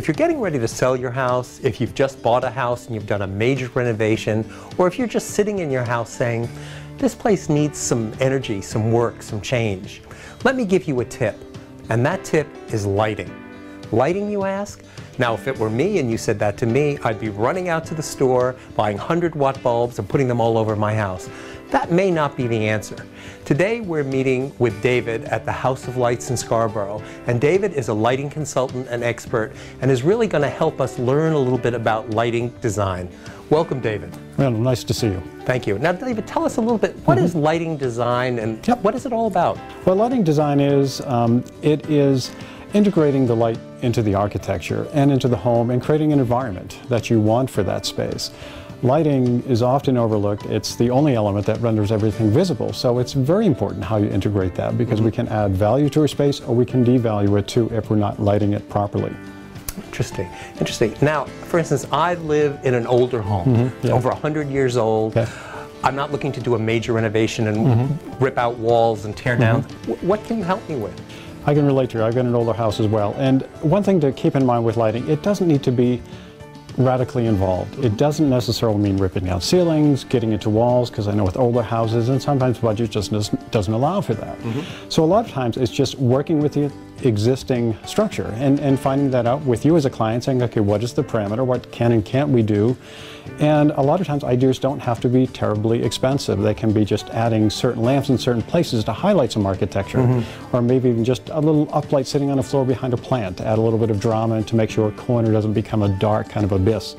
If you're getting ready to sell your house, if you've just bought a house and you've done a major renovation, or if you're just sitting in your house saying, this place needs some energy, some work, some change, let me give you a tip. And that tip is lighting. Lighting, you ask? Now, if it were me and you said that to me, I'd be running out to the store, buying 100-watt bulbs and putting them all over my house. That may not be the answer. Today we're meeting with David at the House of Lights in Scarborough, and David is a lighting consultant and expert and is really going to help us learn a little bit about lighting design. Welcome, David. Well, nice to see you. Thank you. Now, David, tell us a little bit, what is lighting design and what is it all about? Well, lighting design is, it is integrating the light into the architecture and into the home and creating an environment that you want for that space. Lighting is often overlooked. It's the only element that renders everything visible. So it's very important how you integrate that, because we can add value to a space or we can devalue it too if we're not lighting it properly. Interesting. Interesting. Now, for instance, I live in an older home, over 100 years old. Okay. I'm not looking to do a major renovation and rip out walls and tear down. What can you help me with? I can relate to you. I've got an older house as well. And one thing to keep in mind with lighting, it doesn't need to be radically involved. It doesn't necessarily mean ripping out ceilings, getting into walls, because I know with older houses, and sometimes budget just doesn't allow for that. So a lot of times it's just working with the existing structure and finding that out with you as a client, saying, okay, what is the parameter, what can and can't we do? And a lot of times ideas don't have to be terribly expensive. They can be just adding certain lamps in certain places to highlight some architecture, or maybe even just a little uplight sitting on the floor behind a plant to add a little bit of drama and to make sure a corner doesn't become a dark kind of abyss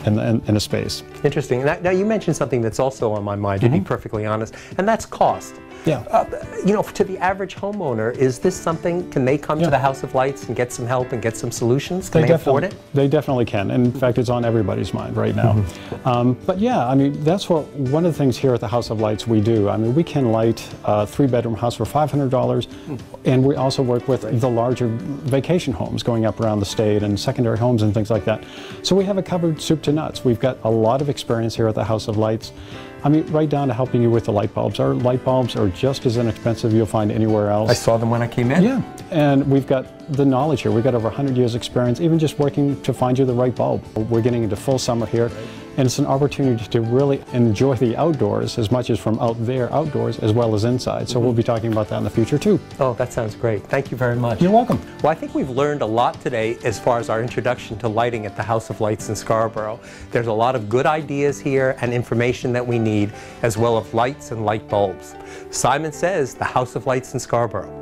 in a space. Interesting. Now you mentioned something that's also on my mind, to be perfectly honest, and that's cost. Yeah. You know, to the average homeowner, is this something, can they come to the House of Lights and get some help and get some solutions? Can they afford it? They definitely can. In fact, it's on everybody's mind right now. But yeah, I mean, that's one of the things here at the House of Lights we do. I mean, we can light a 3-bedroom house for $500, and we also work with the larger vacation homes going up around the state and secondary homes and things like that. So we have it covered soup to nuts. We've got a lot of experience here at the House of Lights. I mean, right down to helping you with the light bulbs. Our light bulbs are just as inexpensive you'll find anywhere else. I saw them when I came in. Yeah, and we've got the knowledge here. We've got over 100 years experience, even just working to find you the right bulb. We're getting into full summer here, and it's an opportunity to really enjoy the outdoors as much as from out there outdoors as well as inside. So we'll be talking about that in the future too. Oh, that sounds great. Thank you very much. You're welcome. Well, I think we've learned a lot today as far as our introduction to lighting at the House of Lights in Scarborough. There's a lot of good ideas here and information that we need, as well as lights and light bulbs. Simon Says, the House of Lights in Scarborough.